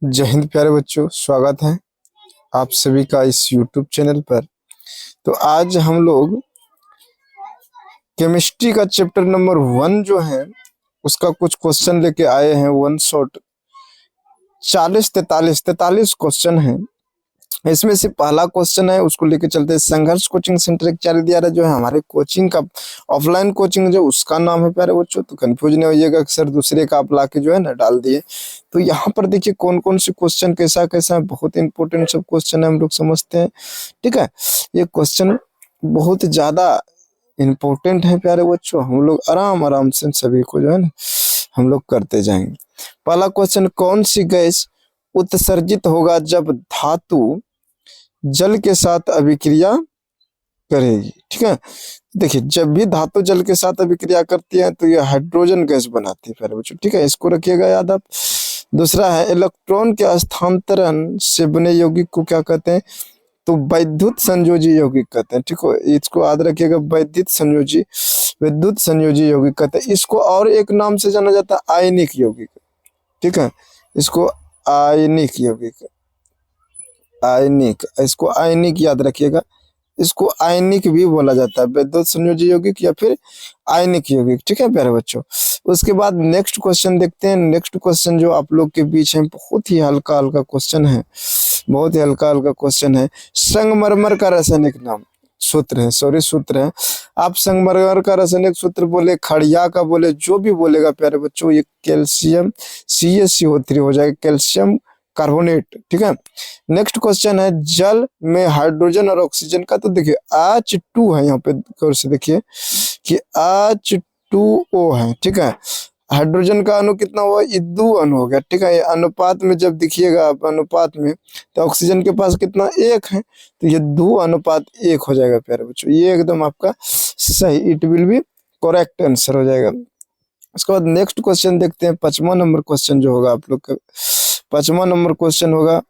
जय हिंद प्यारे बच्चों, स्वागत है आप सभी का इस YouTube चैनल पर। तो आज हम लोग केमिस्ट्री का चैप्टर नंबर 1 जो है उसका कुछ क्वेश्चन लेके आए हैं। वन शॉट 43 क्वेश्चन है। इसमें से पहला क्वेश्चन है, उसको लेके चलते हैं। संघर्ष कोचिंग सेंटर एक चार दिया जो है हमारे कोचिंग का ऑफलाइन कोचिंग जो उसका नाम है प्यारे बच्चों। तो कंफ्यूज नहीं होइएगा कि सर दूसरे का आप लाके जो है ना डाल दिए। तो यहाँ पर देखिए कौन कौन से क्वेश्चन कैसा कैसा है, बहुत इंपॉर्टेंट सब क्वेश्चन है, हम लोग समझते हैं। ठीक है, ये क्वेश्चन बहुत ज्यादा इम्पोर्टेंट है प्यारे बच्चों। हम लोग आराम आराम से सभी को जो है ना हम लोग करते जाएंगे। पहला क्वेश्चन, कौन सी गैस उत्सर्जित होगा जब धातु जल के साथ अभिक्रिया करेगी? ठीक है, देखिए जब भी धातु जल के साथ अभिक्रिया करती है तो ये हाइड्रोजन गैस बनाती है प्यारे बच्चों। ठीक है, इसको रखिएगा याद आप। दूसरा है, इलेक्ट्रॉन के स्थानांतरण से बने यौगिक को क्या कहते हैं? तो वैद्युत संयोजी यौगिक कहते हैं। ठीक है, इसको याद रखिएगा, विद्युत संयोजी यौगिक कहते हैं। इसको और एक नाम से जाना जाता है आयनिक यौगिक। ठीक है, इसको आयनिक यौगिक, इसको आयनिक याद रखिएगा। इसको आयनिक भी बोला जाता है, विद्युत संयोजी यौगिक या फिर आयनिक यौगिक। ठीक है प्यारे बच्चों। उसके बाद नेक्स्ट क्वेश्चन देखते हैं। नेक्स्ट क्वेश्चन जो आप लोग के बीच है, बहुत ही हल्का हल्का क्वेश्चन है, बहुत ही हल्का हल्का क्वेश्चन है। संगमरमर का रासायनिक नाम, सूत्र है। आप संगमरमर का रासायनिक सूत्र बोले, खड़िया का बोले, जो भी बोलेगा प्यारे बच्चों, ये कैल्शियम CaCO3 हो जाएगा, कैल्शियम कार्बोनेट। ठीक है, नेक्स्ट क्वेश्चन है, जल में हाइड्रोजन और ऑक्सीजन का। तो देखिए H2 है, यहाँ पे गौर से देखिए कि H2O है। ठीक है, हाइड्रोजन का अणु कितना हुआ? ये 2 अणु हो गया। ठीक है, ये अनुपात में जब दिखिएगा आप अनुपात में, तो ऑक्सीजन के पास कितना? 1 है, तो ये 2:1 हो जाएगा प्यारे बच्चों। ये एकदम आपका सही, it will be correct answer हो जाएगा। उसके बाद नेक्स्ट क्वेश्चन देखते हैं। 5वां नंबर क्वेश्चन जो होगा आप लोग का, 5वां नंबर क्वेश्चन होगा।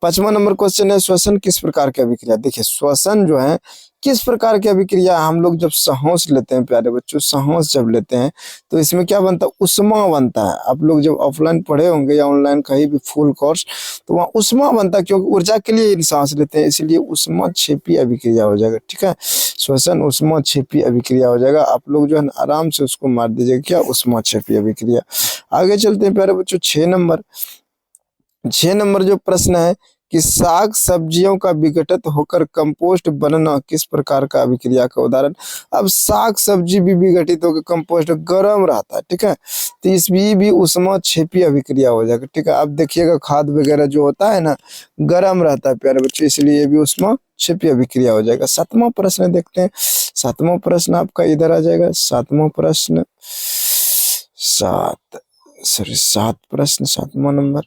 5वां नंबर क्वेश्चन है, श्वसन किस प्रकार की अभिक्रिया? देखिए श्वसन जो है किस प्रकार की अभिक्रिया, हम लोग जब सांस लेते हैं प्यारे बच्चों, सांस जब लेते हैं तो इसमें क्या बनता है? उष्मा बनता है। आप लोग जब ऑफलाइन पढ़े होंगे या ऑनलाइन कहीं भी फुल कोर्स, तो वहाँ उष्मा बनता है, क्योंकि ऊर्जा के लिए सांस लेते हैं, इसलिए उष्माक्षेपी अभिक्रिया हो जाएगा। ठीक है, श्वसन उष्माक्षेपी अभिक्रिया हो जाएगा। आप लोग जो है आराम से उसको मार दीजिएगा, क्या? उष्माक्षेपी अभिक्रिया। आगे चलते हैं प्यारे बच्चों। 6 नंबर जो प्रश्न है कि साग सब्जियों का विघटित होकर कंपोस्ट बनना किस प्रकार का अभिक्रिया का उदाहरण? अब साग सब्जी भी विघटित होकर कंपोस्ट गर्म रहता है। ठीक है, तो इसमें भी उष्माक्षेपी अभिक्रिया हो जाएगा। ठीक है, अब देखिएगा खाद वगैरह जो होता है ना गर्म रहता है प्यारे बच्चों, इसलिए ये भी उष्माक्षेपी अभिक्रिया हो जाएगा। 7वां प्रश्न देखते हैं। 7वां प्रश्न आपका इधर आ जाएगा। 7वां प्रश्न, 7वां नंबर।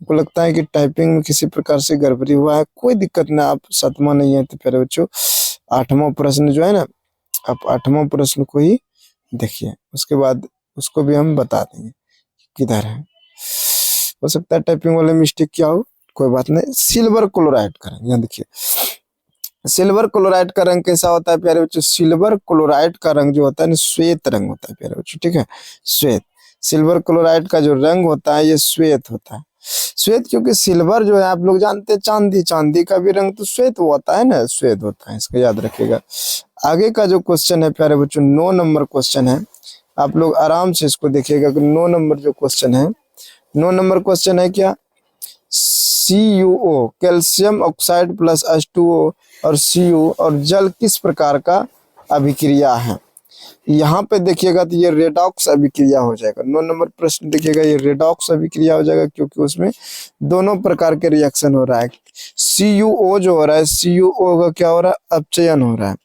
को लगता है कि टाइपिंग में किसी प्रकार से गड़बड़ी हुआ है, कोई दिक्कत ना, आप 7वां नहीं है तो प्यारे बच्चों 8वां प्रश्न जो है ना, आप 8वां प्रश्न को ही देखिए, उसके बाद उसको भी हम बता देंगे किधर है। हो सकता है टाइपिंग वाले मिस्टेक क्या हो, कोई बात नहीं। सिल्वर क्लोराइड का रंग, यहाँ देखिए सिल्वर क्लोराइड का रंग कैसा होता है प्यारे बच्चों? सिल्वर क्लोराइड का रंग जो होता है ना श्वेत रंग होता है प्यारे बच्चों। ठीक है, श्वेत, सिल्वर क्लोराइड का जो रंग होता है ये श्वेत होता है। श्वेत क्योंकि सिल्वर जो है आप लोग जानते हैं चांदी का भी रंग तो श्वेत होता है ना, श्वेत होता है, इसको याद रखिएगा। आगे का जो क्वेश्चन है प्यारे बच्चों 9 नंबर क्वेश्चन है, आप लोग आराम से इसको देखिएगा कि 9 नंबर जो क्वेश्चन है, 9 नंबर क्वेश्चन है क्या? CuO calcium oxide plus H2O और Cu और जल किस प्रकार का अभिक्रिया है? यहाँ पे देखिएगा तो ये रेडॉक्स अभिक्रिया हो जाएगा। 9 नंबर प्रश्न देखिएगा, ये रेडॉक्स अभिक्रिया हो जाएगा क्योंकि उसमें दोनों प्रकार के रिएक्शन हो रहा है। CuO जो हो रहा है, CuO का क्या हो रहा है? अपचयन हो रहा है।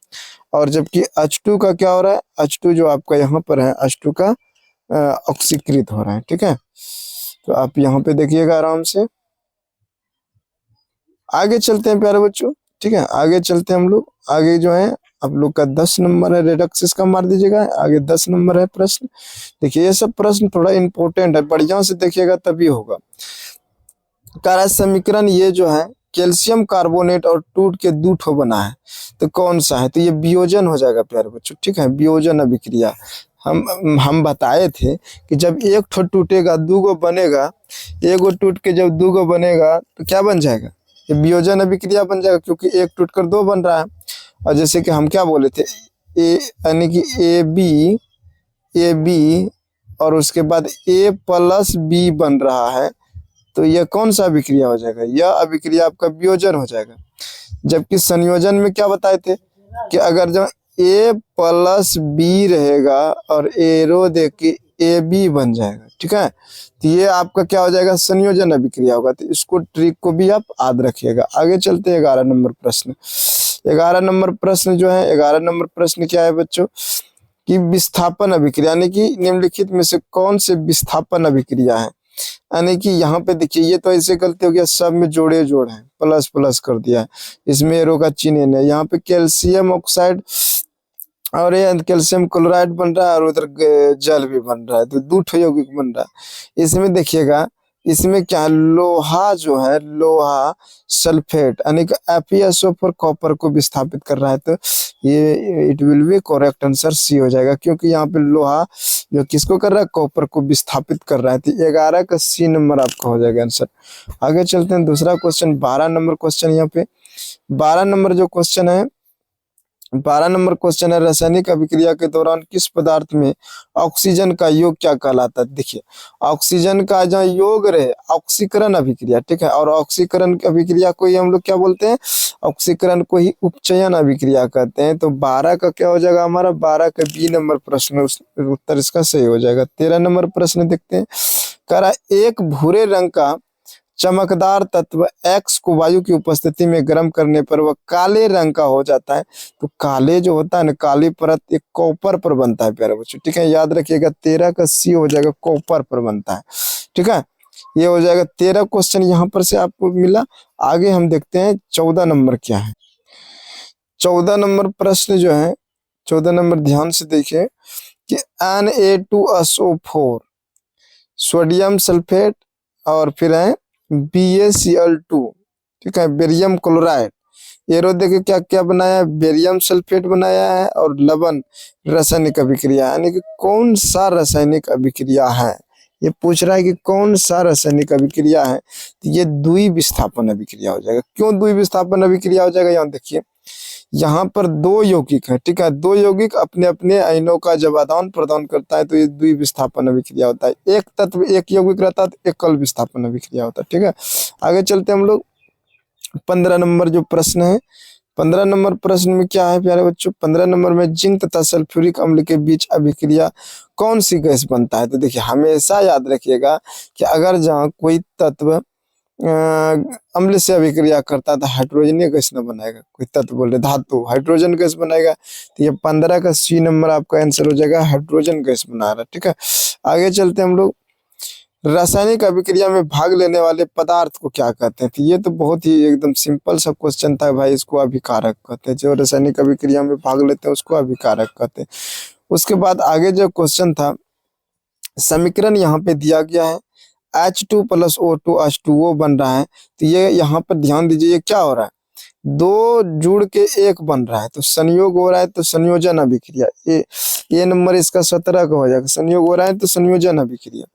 और जबकि H2 का क्या हो रहा है? H2 जो आपका यहाँ पर है, H2 का ऑक्सीकृत हो रहा है। ठीक है, तो आप यहाँ पे देखिएगा आराम से। आगे चलते हैं प्यारे बच्चों। ठीक है, आगे चलते हैं हम लोग। आगे जो है आप लोग का 10 नंबर है, रेडक्सिस का मार दीजिएगा। आगे 10 नंबर है प्रश्न। देखिए ये सब प्रश्न थोड़ा इंपॉर्टेंट है, बढ़िया से देखिएगा तभी होगा। कार्य समीकरण ये जो है कैल्शियम कार्बोनेट और टूट के दो ठो बना है, तो कौन सा है? तो ये वियोजन हो जाएगा प्यारे बच्चों, ठीक है, वियोजन अभिक्रिया। हम बताए थे कि जब एक ठो टूटेगा दो गो बनेगा, एक गो टूट के जब दो गो बनेगा तो क्या बन जाएगा? ये वियोजन अभिक्रिया बन जाएगा, क्योंकि एक टूट कर दो बन रहा है। और जैसे कि हम क्या बोले थे, ए यानी कि ए बी और उसके बाद ए प्लस बी बन रहा है, तो यह कौन सा अभिक्रिया हो जाएगा? यह अभिक्रिया आपका वियोजन हो जाएगा। जबकि संयोजन में क्या बताए थे कि अगर जब ए प्लस बी रहेगा और एरो दे के ए बी बन जाएगा, ठीक है, तो ये आपका क्या हो जाएगा? संयोजन अभिक्रिया होगा। तो इसको ट्रिक को भी आप याद रखिएगा। आगे चलते हैं 11 नंबर प्रश्न। 11 नंबर प्रश्न जो है, 11 नंबर प्रश्न क्या है बच्चों कि विस्थापन अभिक्रिया, यानी कि निम्नलिखित में से कौन से विस्थापन अभिक्रिया है? यानी कि यहाँ पे देखिए, ये तो ऐसे गलती हो गया, सब में जोड़े जोड़ है, प्लस प्लस कर दिया है, इसमें एरो का चिन्ह है। यहाँ पे कैल्शियम ऑक्साइड और ये कैल्शियम क्लोराइड बन रहा है और उधर जल भी बन रहा है, तो दो ठो यौगिक बन रहा है। इसमें देखिएगा, इसमें क्या लोहा जो है, लोहा सल्फेट यानी कि FeSO4 कॉपर को विस्थापित कर रहा है, तो ये it will be correct answer C हो जाएगा, क्योंकि यहाँ पे लोहा जो किसको कर रहा है? कॉपर को विस्थापित कर रहा है। तो 11 का सी नंबर आपका हो जाएगा आंसर। आगे चलते हैं, दूसरा क्वेश्चन 12 नंबर क्वेश्चन। यहाँ पे 12 नंबर जो क्वेश्चन है, 12 नंबर क्वेश्चन है, रासायनिक अभिक्रिया के दौरान किस पदार्थ में ऑक्सीजन का योग क्या कहलाता है? देखिए, ऑक्सीजन का जो योग रहे, ऑक्सीकरण अभिक्रिया, ठीक है, और ऑक्सीकरण अभिक्रिया को ही हम लोग क्या बोलते हैं? ऑक्सीकरण को ही उपचयन अभिक्रिया कहते हैं। तो 12 का क्या हो जाएगा हमारा? 12 का बी नंबर प्रश्न उत्तर इसका सही हो जाएगा। 13 नंबर प्रश्न देखते हैं। कह रहा एक भूरे रंग का चमकदार तत्व X को वायु की उपस्थिति में गर्म करने पर वह काले रंग का हो जाता है। तो काले जो होता है ना, काली परत एक कॉपर पर बनता है प्यारे बच्चों, ठीक है, याद रखिएगा। 13 का सी हो जाएगा, कॉपर पर बनता है, ठीक है, ये हो जाएगा। 13 क्वेश्चन यहाँ पर से आपको मिला। आगे हम देखते हैं 14 नंबर क्या है। 14 नंबर प्रश्न जो है, 14 नंबर ध्यान से देखिए कि Na2SO4 सोडियम सल्फेट और फिर है BaCl2, ठीक है, बेरियम क्लोराइड, एरो देखे क्या क्या बनाया है? बेरियम सल्फेट बनाया है और लवण रासायनिक अभिक्रिया, यानी कि कौन सा रासायनिक अभिक्रिया है? ये पूछ रहा है कि कौन सा रासायनिक अभिक्रिया है, तो ये द्वि विस्थापन अभिक्रिया हो जाएगा। क्यों द्वि विस्थापन अभिक्रिया हो जाएगा? यहाँ देखिए, यहाँ पर दो यौगिक है, ठीक है, दो यौगिक अपने अपने आयनों का जब आदान प्रदान करता है तो ये द्वि विस्थापन अभिक्रिया होता है। एक तत्व एक यौगिक रहता है तो एकल विस्थापन अभिक्रिया होता है, ठीक है। आगे चलते हम लोग 15 नंबर जो प्रश्न है, 15 नंबर प्रश्न में क्या है प्यारे बच्चों? 15 नंबर में जिंक तथा सल्फ्यूरिक अम्ल के बीच अभिक्रिया कौन सी गैस बनता है? तो देखिए, हमेशा याद रखिएगा कि अगर जहाँ कोई तत्व अम्ल से अभिक्रिया करता है तो हाइड्रोजनीय गैस न बनाएगा। कोई तत्व बोल रहे धातु, हाइड्रोजन गैस बनाएगा। तो ये 15 का सी नंबर आपका आंसर हो जाएगा, हाइड्रोजन गैस बना रहा है, ठीक है। आगे चलते हम लोग, रासायनिक अभिक्रिया में भाग लेने वाले पदार्थ को क्या कहते हैं? तो ये तो बहुत ही एकदम सिंपल सा क्वेश्चन था भाई, इसको अभिकारक कहते हैं। जो रासायनिक अभिक्रिया में भाग लेते हैं उसको अभिकारक कहते हैं। उसके बाद आगे जो क्वेश्चन था, समीकरण यहाँ पे दिया गया है, H2 + O2 H2O बन रहा है। तो ये यहाँ पर ध्यान दीजिए, ये क्या हो रहा है? दो जुड़ के एक बन रहा है, तो संयोग हो रहा है, तो संयोजन अभिक्रिया। ये नंबर इसका 17 का हो जाएगा। संयोग हो रहा है तो संयोजन अभिक्रिया।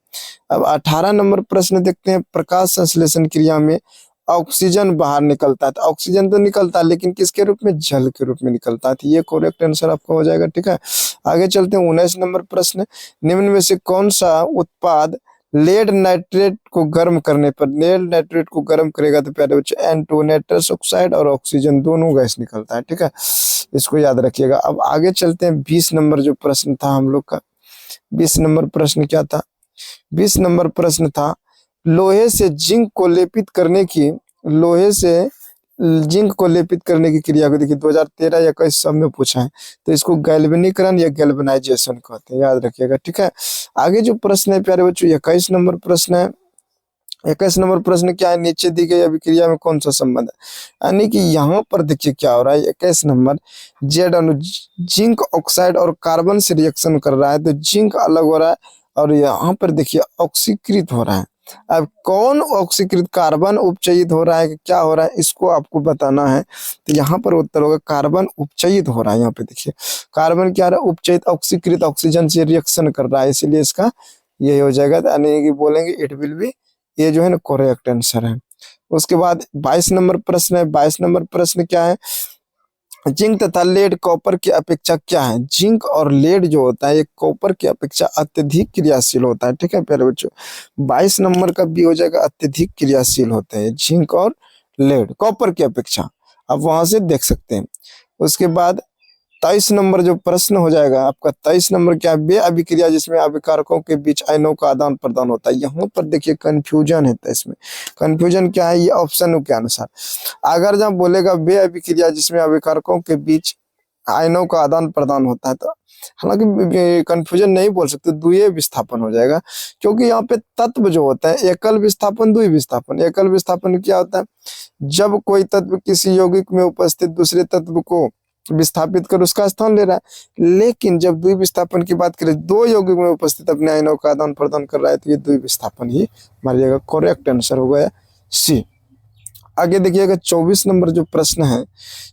अब 18 नंबर प्रश्न देखते हैं, प्रकाश संश्लेषण क्रिया में ऑक्सीजन बाहर निकलता है। तो ऑक्सीजन तो निकलता है, लेकिन किसके रूप में? जल के रूप में निकलता है। तो ये करेक्ट आंसर आपका हो जाएगा, ठीक है। आगे चलते हैं 19 नंबर प्रश्न, निम्न में से कौन सा उत्पाद लेड नाइट्रेट को गर्म करने पर, लेड नाइट्रेट को गर्म करेगा तो प्यारे बच्चे N2 नाइट्रस ऑक्साइड और ऑक्सीजन दोनों गैस निकलता है, ठीक है, इसको याद रखिएगा। अब आगे चलते हैं 20 नंबर जो प्रश्न था हम लोग का, 20 नंबर प्रश्न क्या था? 20 नंबर प्रश्न था, लोहे से जिंक को लेपित करने की, लोहे से जिंक को लेपित करने की क्रिया को देखिए 2013 या 21 सब में पूछा है। तो इसको गैल्वेनीकरण या गैल्वेनाइजेशन कहते हैं, याद रखिएगा, ठीक है। आगे जो प्रश्न है प्यारे बच्चों, 21 नंबर प्रश्न है। 21 नंबर प्रश्न क्या है? नीचे दी गई अभिक्रिया में कौन सा संबंध है? यानी कि यहाँ पर देखिए क्या हो रहा है, 21 नंबर, जेड अणु जिंक ऑक्साइड और कार्बन से रिएक्शन कर रहा है, तो जिंक अलग हो रहा है और यहाँ पर देखिए ऑक्सीकृत हो रहा है। अब कौन ऑक्सीकृत कार्बन उपचयित हो रहा है, क्या हो रहा है, इसको आपको बताना है। तो यहाँ पर उत्तर होगा कार्बन उपचयित हो रहा है। यहाँ पे देखिए कार्बन क्या रहा है, उपचयित, ऑक्सीकृत ऑक्सीजन से रिएक्शन कर रहा है, इसलिए इसका यही हो जाएगा। यानी कि बोलेंगे इट विल बी, ये जो है ना करेक्ट आंसर है। उसके बाद 22 नंबर प्रश्न है। 22 नंबर प्रश्न क्या है, जिंक तथा लेड कॉपर की अपेक्षा क्या है। जिंक और लेड जो होता है ये कॉपर की अपेक्षा अत्यधिक क्रियाशील होता है। ठीक है प्यारे बच्चों, 22 नंबर का भी हो जाएगा, अत्यधिक क्रियाशील होते हैं जिंक और लेड कॉपर की अपेक्षा, आप वहां से देख सकते हैं। उसके बाद 23 नंबर जो प्रश्न हो जाएगा आपका, 23 नंबर क्या है, बे अभिक्रिया जिसमें अभिकारकों के बीच आयनों का आदान प्रदान होता है। यहाँ पर देखिए कंफ्यूजन है, तो इसमें कंफ्यूजन क्या है, ये ऑप्शन के अनुसार अगर जब बोलेगा बे अभिक्रिया जिसमें अभिकारकों के बीच आयनों का आदान प्रदान होता है, तो हालांकि कंफ्यूजन नहीं बोल सकते, द्वितीय विस्थापन हो जाएगा, क्योंकि यहाँ पे तत्व जो होता है एकल विस्थापन द्वितीय विस्थापन। एकल विस्थापन क्या होता है, जब कोई तत्व किसी यौगिक में उपस्थित दूसरे तत्व को विस्थापित कर उसका स्थान ले रहा है। लेकिन जब द्वितीय विस्थापन की बात करें, दो यौगिक में उपस्थित अपने आयनों का आदान प्रदान कर रहा है, तो ये द्वितीय विस्थापन ही मारिएगा। करेक्ट आंसर हो गया सी। आगे देखिएगा 24 नंबर जो प्रश्न है,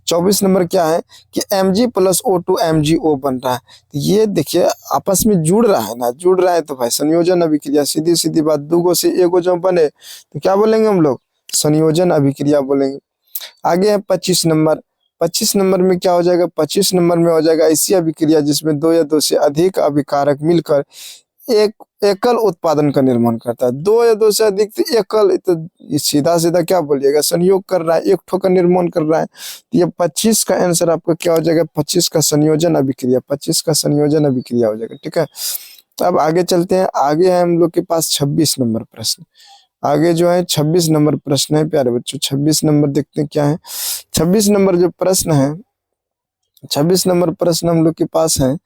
24 नंबर क्या है कि Mg प्लस O2 MgO बन रहा है। तो ये देखिए आपस में जुड़ रहा है ना, जुड़ रहा है तो भाई संयोजन अभिक्रिया, सीधी सीधी बात, दूगो से एगो जब बने तो क्या बोलेंगे हम लोग, संयोजन अभिक्रिया बोलेंगे। आगे है 25 नंबर। 25 नंबर में क्या हो जाएगा, 25 नंबर में हो जाएगा ऐसी अभिक्रिया जिसमें दो या दो से अधिक अभिकारक मिलकर एक एकल उत्पादन का निर्माण करता है। दो या दो से अधिक तो एकल, तो सीधा सीधा क्या बोलिएगा, संयोग कर रहा है, एक ठो का निर्माण कर रहा है। तो ये 25 का आंसर आपका क्या हो जाएगा, 25 का संयोजन अभिक्रिया, 25 का संयोजन अभिक्रिया हो जाएगा। ठीक है, अब आगे चलते हैं। आगे है हम लोग के पास 26 नंबर प्रश्न। आगे जो है 26 नंबर प्रश्न है प्यारे बच्चों। 26 नंबर देखते हैं क्या है। 26 नंबर जो प्रश्न है, 26 नंबर प्रश्न हम लोग के पास है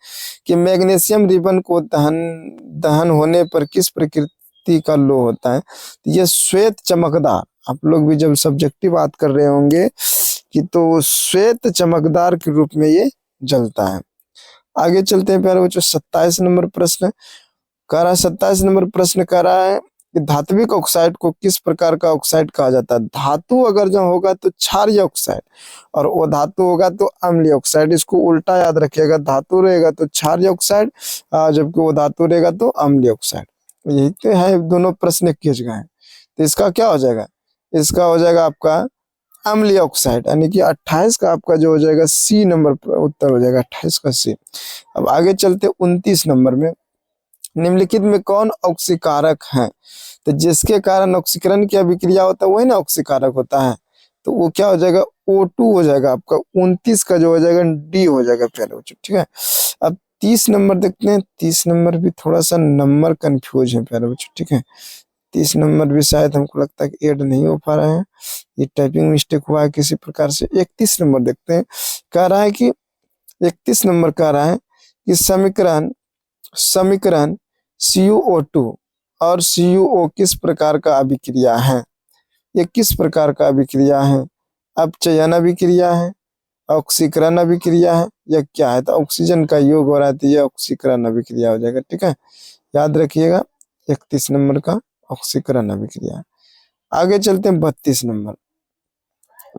कि मैग्नीशियम रिबन को दहन होने पर किस प्रकृति का लोह होता है। ये श्वेत चमकदार, आप लोग भी जब सब्जेक्टिव बात कर रहे होंगे कि तो श्वेत चमकदार के रूप में ये जलता है। आगे चलते हैं प्यारे बच्चों, 27 नंबर प्रश्न कह रहा है। 27 नंबर प्रश्न कह रहा है कि धात्विक ऑक्साइड को किस प्रकार का ऑक्साइड कहा जाता है। धातु अगर जो होगा तो क्षारीय ऑक्साइड, और वो धातु होगा तो अम्लीय ऑक्साइड। इसको उल्टा याद रखिएगा, धातु रहेगा तो क्षारीय ऑक्साइड, जबकि वो धातु रहेगा तो अम्लीय ऑक्साइड। यही तो है, दोनों प्रश्न एक ही जगह है। तो इसका क्या हो जाएगा, इसका हो जाएगा आपका अम्लीय ऑक्साइड, यानी कि 28 का आपका जो हो जाएगा सी नंबर उत्तर हो जाएगा, 28 का सी। अब आगे चलते 29 नंबर में, निम्नलिखित में कौन ऑक्सीकारक है। तो जिसके कारण ऑक्सीकरण की अभिक्रिया होता है वही ना ऑक्सीकारक होता है, तो वो क्या हो जाएगा, O2 हो जाएगा आपका। 29 का जो हो जाएगा डी हो जाएगा प्यारे बच्चों। ठीक है, अब 30 नंबर देखते हैं। 30 नंबर भी थोड़ा सा नंबर कंफ्यूज है प्यारे बच्चों। ठीक है, 30 नंबर भी शायद हमको लगता है कि ऐड नहीं हो पा रहा है, ये टाइपिंग मिस्टेक हुआ है किसी प्रकार से। 31 नंबर देखते हैं, कह रहा है कि 31 नंबर कह रहा है कि समीकरण CuO2 और CuO किस प्रकार का अभिक्रिया है। ये किस प्रकार का अभिक्रिया है, अपचयन अभिक्रिया है, ऑक्सीकरण अभिक्रिया है, या क्या है। तो ऑक्सीजन का योग हो रहा है तो ये ऑक्सीकरण अभिक्रिया हो जाएगा। ठीक है, याद रखिएगा 31 नंबर का ऑक्सीकरण अभिक्रिया। आगे चलते हैं 32 नंबर।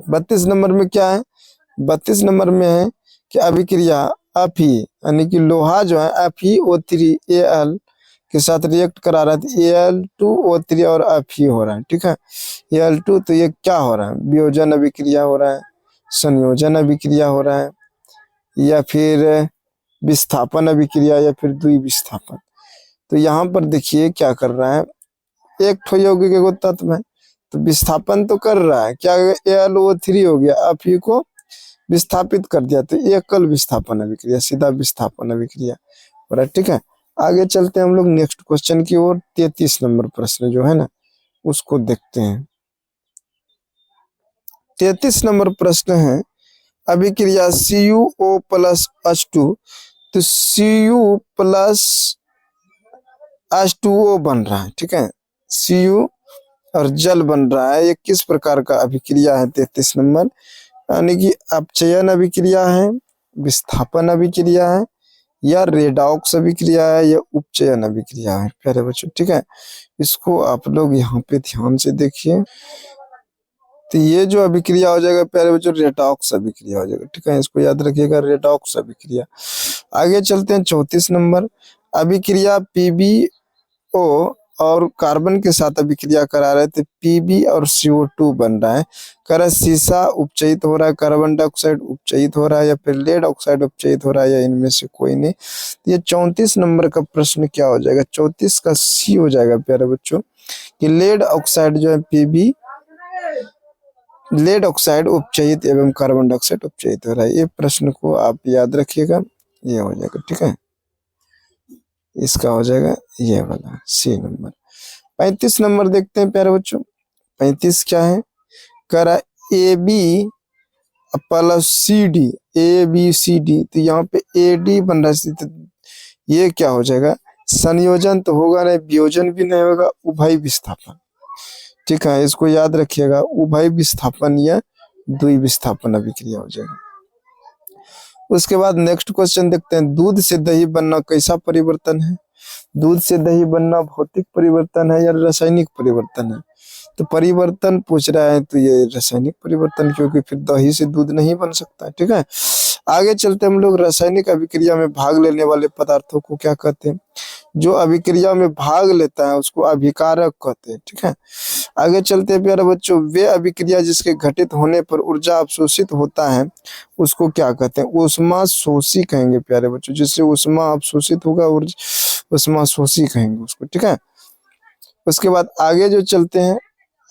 32 नंबर में क्या है, 32 नंबर में है कि अभिक्रिया Fe यानी कि लोहा जो है FeO3Al के साथ रिएक्ट करा रहा है, Al2O3 और Fe हो रहा है। ठीक है, Al2, तो ये क्या हो रहा है, वियोजन अभिक्रिया हो रहा है, संयोजन अभिक्रिया हो रहा है, या फिर विस्थापन अभिक्रिया, या फिर द्वि विस्थापन। तो यहाँ पर देखिए क्या कर रहा है, एक ठो यौगिक एगो तत्व है तो विस्थापन तो कर रहा है, क्या AlO3 हो गया, Fe को विस्थापित कर दिया, तो एकल विस्थापन अभिक्रिया, सीधा विस्थापन अभिक्रिया हो रहा है। ठीक है, आगे चलते हैं हम लोग नेक्स्ट क्वेश्चन की ओर। 33 नंबर प्रश्न जो है ना उसको देखते हैं। 33 नंबर प्रश्न है, अभिक्रिया CuO प्लस H2, तो Cu प्लस H2O बन रहा है। ठीक है, Cu और जल बन रहा है, ये किस प्रकार का अभिक्रिया है। 33 नंबर, यानी कि अपचयन अभिक्रिया है, विस्थापन अभिक्रिया है, या रेडॉक्स अभिक्रिया है या उपचयन अभिक्रिया है प्यारे बच्चों, ठीक है। इसको आप लोग यहाँ पे ध्यान से देखिए। तो ये जो अभिक्रिया हो जाएगा प्यारे बच्चों रेडॉक्स अभिक्रिया हो जाएगा, ठीक है। इसको याद रखिएगा, रेडॉक्स अभिक्रिया। आगे चलते हैं 34 नंबर। अभिक्रिया पीबीओ और कार्बन के साथ अभिक्रिया करा रहे थे, पीबी और CO2 बन रहा है। कह रहा है सीसा उपचयित हो रहा है, कार्बन डाइऑक्साइड उपचयित हो रहा है, या फिर लेड ऑक्साइड उपचयित हो रहा है, या इनमें से कोई नहीं। ये 34 नंबर का प्रश्न क्या हो जाएगा, 34 का सी हो जाएगा प्यारे बच्चों, कि लेड ऑक्साइड जो है पीबी, लेड ऑक्साइड उपचयित एवं कार्बन डाइऑक्साइड उपचयित हो रहा है। ये प्रश्न को आप याद रखिएगा, ये हो जाएगा, ठीक है। इसका हो जाएगा ये वाला सी नंबर। 35 नंबर देखते हैं प्यारे बच्चों। 35 क्या है, कह रहा A B plus C D, A B C D, तो यहाँ पे ए डी बन रहा है, तो ये क्या हो जाएगा, संयोजन तो होगा नहीं, वियोजन भी नहीं होगा, उभय विस्थापन, ठीक है। इसको याद रखिएगा, उभय विस्थापन या द्वि विस्थापन अभिक्रिया हो जाएगा। उसके बाद नेक्स्ट क्वेश्चन देखते हैं, दूध से दही बनना कैसा परिवर्तन है। दूध से दही बनना भौतिक परिवर्तन है या रासायनिक परिवर्तन है। तो परिवर्तन पूछ रहा है तो ये रासायनिक परिवर्तन, क्योंकि फिर दही से दूध नहीं बन सकता, ठीक है। आगे चलते हम लोग, रासायनिक अभिक्रिया में भाग लेने वाले पदार्थों को क्या कहते हैं। जो अभिक्रिया में भाग लेता है उसको अभिकारक कहते हैं, ठीक है। आगे चलते हैं प्यारे बच्चों, वे अभिक्रिया जिसके घटित होने पर ऊर्जा अवशोषित होता है उसको क्या कहते हैं, ऊष्मा शोषी कहेंगे प्यारे बच्चों। जिससे ऊष्मा अवशोषित होगा ऊष्मा शोषी कहेंगे उसको, ठीक है। उसके बाद आगे जो चलते हैं,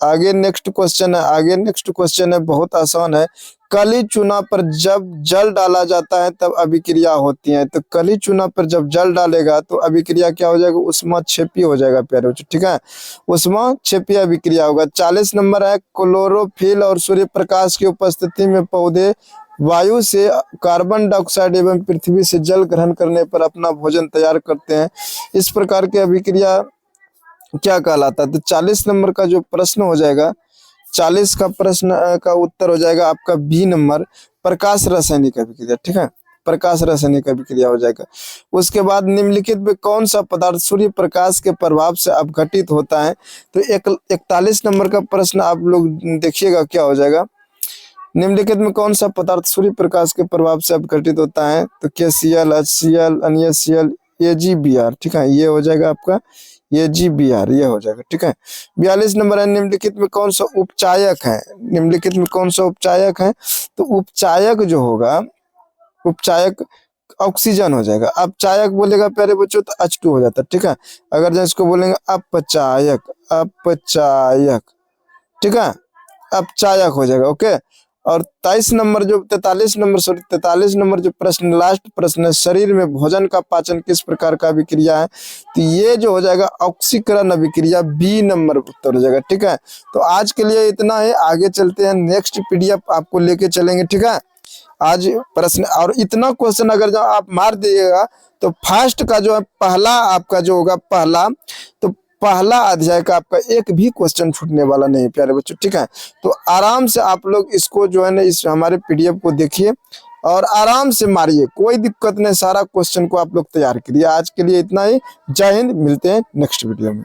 आगे नेक्स्ट क्वेश्चन है, आगे नेक्स्ट क्वेश्चन है, बहुत आसान है। कली चूना पर जब जल डाला जाता है तब अभिक्रिया होती है। तो कली चूना पर जब जल डालेगा तो अभिक्रिया क्या हो जाएगा, ऊष्माक्षेपी हो जाएगा प्यारे बच्चों, ठीक है। ऊष्माक्षेपी अभिक्रिया होगा। 40 नंबर है, क्लोरोफिल और सूर्य प्रकाश की उपस्थिति में पौधे वायु से कार्बन डाइऑक्साइड एवं पृथ्वी से जल ग्रहण करने पर अपना भोजन तैयार करते हैं। इस प्रकार की अभिक्रिया क्या कहलाता है। तो 40 नंबर का जो प्रश्न हो जाएगा, 40 का प्रश्न का उत्तर हो जाएगा आपका बी नंबर, प्रकाश रासायनिक अभिक्रिया, ठीक है। प्रकाश रासायनिक अभिक्रिया हो जाएगा। उसके बाद निम्नलिखित में कौन सा पदार्थ सूर्य प्रकाश के प्रभाव से अपघटित होता है। तो 41 नंबर का प्रश्न आप लोग देखिएगा क्या हो जाएगा, निम्नलिखित में कौन सा पदार्थ सूर्य प्रकाश के प्रभाव से अपघटित होता है। तो KCl, HCl, NaCl, AgBr, ठीक है। ये हो जाएगा आपका AgBr, ये हो जाएगा, ठीक है। 42 नंबर है, निम्नलिखित में कौन सा उपचायक है। निम्नलिखित में कौन सा उपचायक है। तो उपचायक जो होगा, उपचायक ऑक्सीजन हो जाएगा। अपचायक बोलेगा प्यारे बच्चों तो H2 हो जाता है, ठीक है। अगर जैसे इसको बोलेंगे अपचायक, अपचायक, ठीक है, अपचायक हो जाएगा, ओके। और 23 नंबर जो 43 नंबर सॉरी 43 नंबर जो प्रश्न, लास्ट प्रश्न है, शरीर में भोजन का पाचन किस प्रकार का अभिक्रिया है। तो ये जो हो जाएगा ऑक्सीकरण अभिक्रिया, बी नंबर उत्तर हो जाएगा, ठीक है। तो आज के लिए इतना है, आगे चलते हैं, नेक्स्ट PDF आपको लेके चलेंगे, ठीक है। आज प्रश्न और इतना क्वेश्चन अगर जो आप मार दिएगा तो फर्स्ट का जो है पहला आपका जो होगा, पहला अध्याय का आपका एक भी क्वेश्चन छूटने वाला नहीं प्यारे बच्चों, ठीक है। तो आराम से आप लोग इसको जो है ना, इस हमारे PDF को देखिए और आराम से मारिए, कोई दिक्कत नहीं, सारा क्वेश्चन को आप लोग तैयार करिए। आज के लिए इतना ही, जय हिंद, मिलते हैं नेक्स्ट वीडियो में।